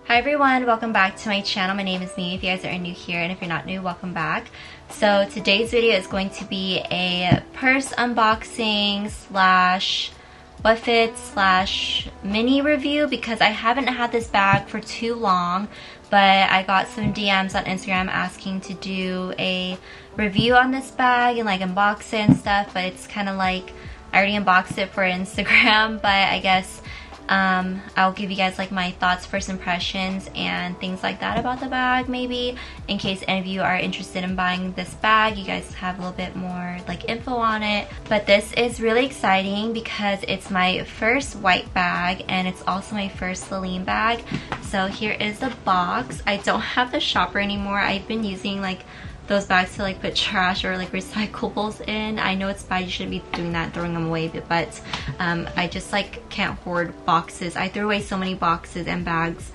Hi everyone, welcome back to my channel. My name is Mia if you guys are new here, and if you're not new, welcome back. So today's video is going to be a purse unboxing slash what fits slash mini review because I haven't had this bag for too long, but I got some DMs on Instagram asking to do a review on this bag and like unbox it and stuff, but it's kind of like I already unboxed it for Instagram, but I guess I'll give you guys like my thoughts, first impressions, and things like that about the bag, maybe in case any of you are interested in buying this bag. You guys have a little bit more like info on it. But this is really exciting because it's my first white bag and it's also my first Celine bag. So here is the box. I don't have the shopper anymore. I've been using like those bags to like put trash or like recyclables in. I know it's bad, you shouldn't be doing that, throwing them away, but I just like can't hoard boxes. I threw away so many boxes and bags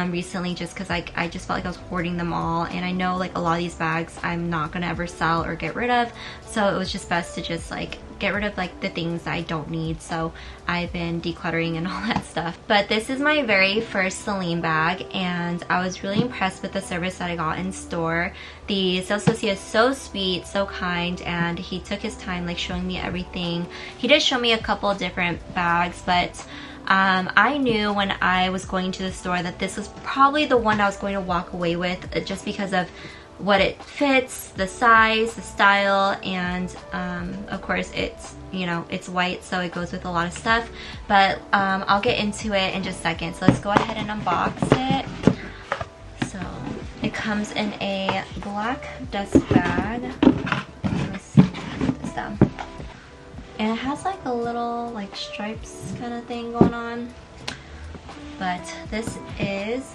recently just because like I just felt like I was hoarding them all, and I know like a lot of these bags I'm not gonna ever sell or get rid of, so it was just best to just like get rid of like the things that I don't need. So I've been decluttering and all that stuff. But this is my very first Celine bag and I was really impressed with the service that I got in store. The sales associate is so sweet, so kind, and he took his time like showing me everything. He did show me a couple of different bags, but I knew when I was going to the store that this was probably the one I was going to walk away with, just because of what it fits, the size, the style, and of course it's, you know, it's white, so it goes with a lot of stuff. But I'll get into it in just a second. So let's go ahead and unbox it. So it comes in a black dust bag. Let's put this down. And it has like a little like stripes kind of thing going on. But this is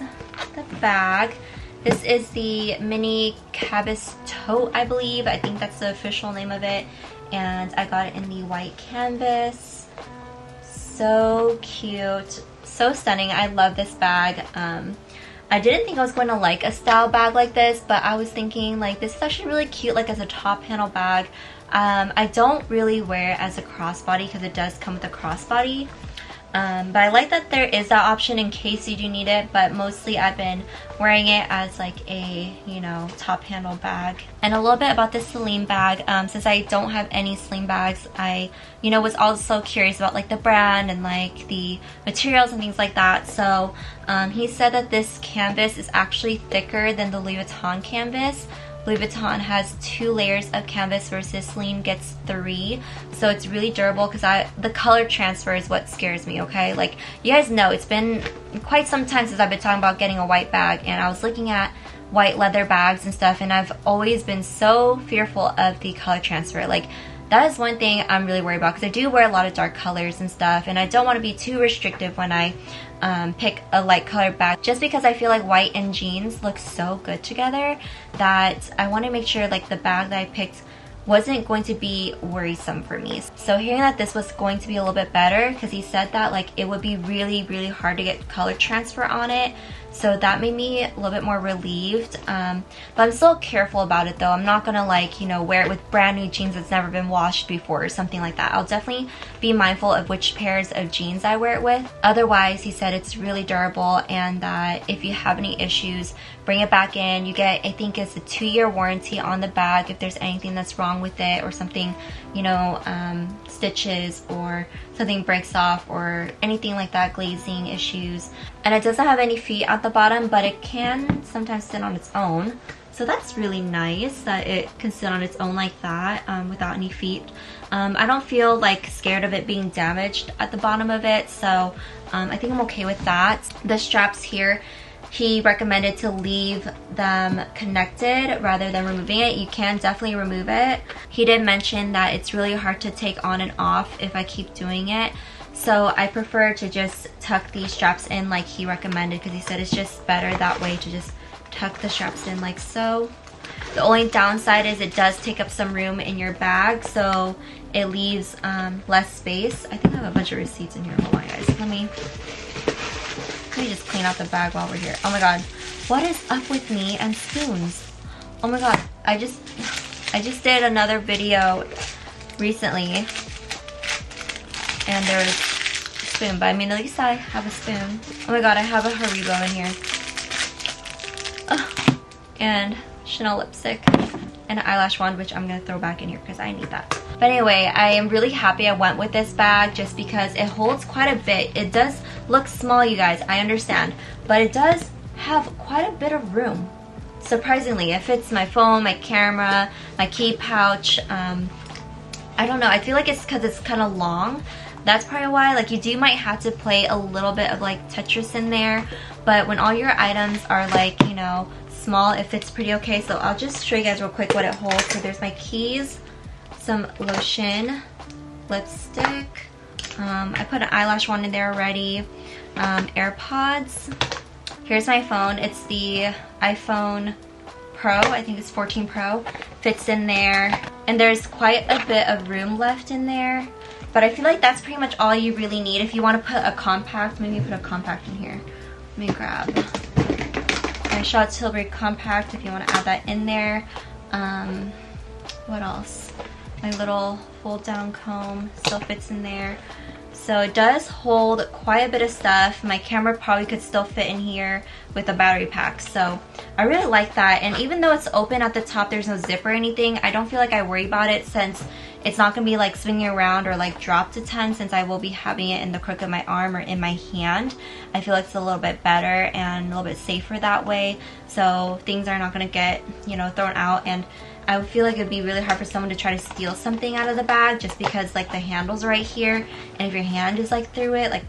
the bag. This is the mini Cabas tote, I believe. I think that's the official name of it. And I got it in the white canvas. So cute. So stunning. I love this bag. I didn't think I was going to like a style bag like this, but I was thinking like this is actually really cute like as a top handle bag. I don't really wear it as a crossbody because it does come with a crossbody. But I like that there is that option in case you do need it, but mostly I've been wearing it as like a, you know, top handle bag. And a little bit about this Celine bag, since I don't have any Celine bags, I, you know, was also curious about like the brand and like the materials and things like that. So he said that this canvas is actually thicker than the Louis Vuitton canvas. Louis Vuitton has 2 layers of canvas versus Celine gets 3, so it's really durable because the color transfer is what scares me, okay? Like, you guys know it's been quite some time since I've been talking about getting a white bag, and I was looking at white leather bags and stuff, and I've always been so fearful of the color transfer. Like, that is one thing I'm really worried about because I do wear a lot of dark colors and stuff, and I don't want to be too restrictive when I pick a light colored bag, just because I feel like white and jeans look so good together that I want to make sure like the bag that I picked wasn't going to be worrisome for me. So hearing that this was going to be a little bit better, because he said that like it would be really hard to get color transfer on it, so that made me a little bit more relieved. But I'm still careful about it though. I'm not gonna like, you know, wear it with brand new jeans that's never been washed before or something like that. I'll definitely be mindful of which pairs of jeans I wear it with. Otherwise, he said it's really durable, and that if you have any issues, bring it back in. You get, I think it's a 2-year warranty on the bag if there's anything that's wrong with it or something, you know, stitches or something breaks off or anything like that, glazing issues. And it doesn't have any feet at the bottom, but it can sometimes sit on its own. So that's really nice that it can sit on its own like that without any feet. I don't feel like scared of it being damaged at the bottom of it, so I think I'm okay with that. The straps here, he recommended to leave them connected rather than removing it. You can definitely remove it. He did mention that it's really hard to take on and off if I keep doing it. So I prefer to just tuck these straps in like he recommended, because he said it's just better that way to just tuck the straps in like so. The only downside is it does take up some room in your bag, so it leaves less space. I think I have a bunch of receipts in here. Hold on guys, let me just clean out the bag while we're here. Oh my god, what is up with me and spoons? Oh my god, I just did another video recently and there was a spoon, but I mean at least I have a spoon. Oh my god, I have a Haribo in here. and Chanel lipstick and an eyelash wand, which I'm gonna throw back in here because I need that. But anyway, I am really happy I went with this bag just because it holds quite a bit. It does look small, you guys, I understand, but it does have quite a bit of room. Surprisingly, it fits my phone, my camera, my key pouch. I don't know, I feel like it's because it's kind of long. That's probably why. Like, you might have to play a little bit of like Tetris in there, but when all your items are like, you know, small, it fits pretty okay. So I'll just show you guys real quick what it holds. So there's my keys, some lotion, lipstick, I put an eyelash wand in there already, AirPods. Here's my phone. It's the iPhone Pro, I think it's 14 Pro, fits in there, and there's quite a bit of room left in there, but I feel like that's pretty much all you really need. If you want to put a compact, maybe put a compact in here. Let me grab my Charlotte Tilbury compact if you want to add that in there. What else? My little fold down comb still fits in there. So it does hold quite a bit of stuff. My camera probably could still fit in here with a battery pack. So I really like that. And even though it's open at the top, there's no zip or anything, I don't feel like I worry about it since it's not gonna be like swinging around or like dropped a ton, since I will be having it in the crook of my arm or in my hand. I feel like it's a little bit better and a little bit safer that way. So things are not gonna get, you know, thrown out. And I would feel like it'd be really hard for someone to try to steal something out of the bag just because like the handle's right here, and if your hand is like through it, like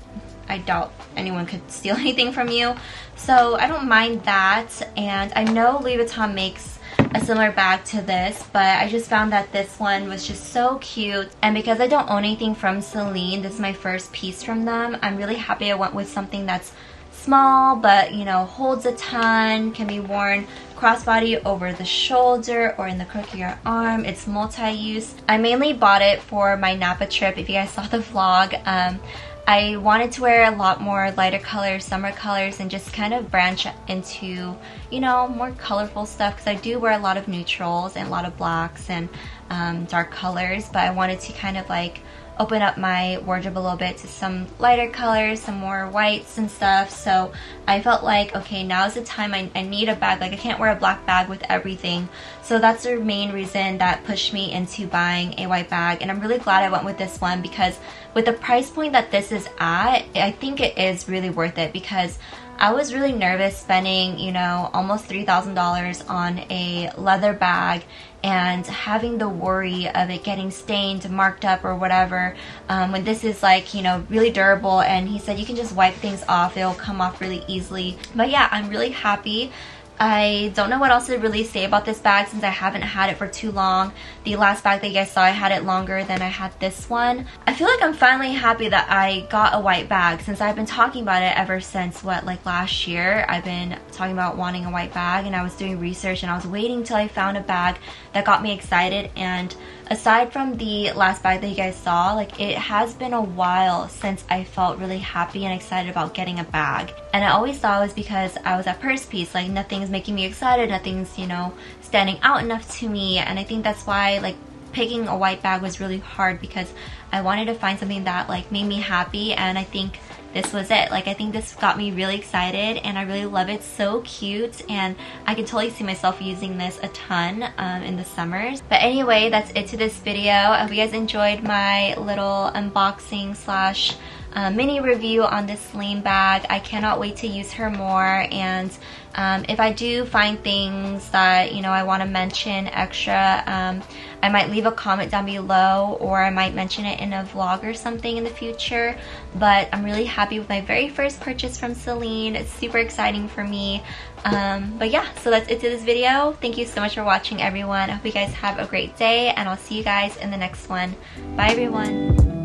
I doubt anyone could steal anything from you. So I don't mind that. And I know Louis Vuitton makes a similar bag to this, but I just found that this one was just so cute. And because I don't own anything from Celine, this is my first piece from them, I'm really happy I went with something that's small but, you know, holds a ton, can be worn crossbody over the shoulder or in the crook of your arm. It's multi-use. I mainly bought it for my Napa trip. If you guys saw the vlog, I wanted to wear a lot more lighter colors, summer colors, and just kind of branch into, you know, more colorful stuff, because I do wear a lot of neutrals and a lot of blacks and dark colors, but I wanted to kind of like open up my wardrobe a little bit to some lighter colors, some more whites and stuff. So I felt like, okay, now's the time. I need a bag. Like, I can't wear a black bag with everything. So that's the main reason that pushed me into buying a white bag. And I'm really glad I went with this one, because with the price point that this is at, I think it is really worth it, because I was really nervous spending, you know, almost $3,000 on a leather bag and having the worry of it getting stained, marked up, or whatever, when this is like, you know, really durable. And he said you can just wipe things off, it'll come off really easily. But yeah, I'm really happy. I don't know what else to really say about this bag since I haven't had it for too long. The last bag that you guys saw, I had it longer than I had this one. I feel like I'm finally happy that I got a white bag, since I've been talking about it ever since, what, like last year. I've been talking about wanting a white bag, and I was doing research and I was waiting till I found a bag that got me excited. And aside from the last bag that you guys saw, like, it has been a while since I felt really happy and excited about getting a bag. And I always thought it was because I was at Purse Piece, like nothing's making me excited, nothing's, you know, standing out enough to me. And I think that's why, like, picking a white bag was really hard, because I wanted to find something that like made me happy, and I think this was it. Like, I think this got me really excited, and I really love it. So cute, and I can totally see myself using this a ton in the summers. But anyway, that's it to this video. I hope you guys enjoyed my little unboxing slash mini review on this Celine bag. I cannot wait to use her more, and if I do find things that, you know, I want to mention extra, I might leave a comment down below, or I might mention it in a vlog or something in the future. But I'm really happy with my very first purchase from Celine. It's super exciting for me. But yeah, so that's it to this video. Thank you so much for watching, everyone. I hope you guys have a great day, and I'll see you guys in the next one. Bye, everyone.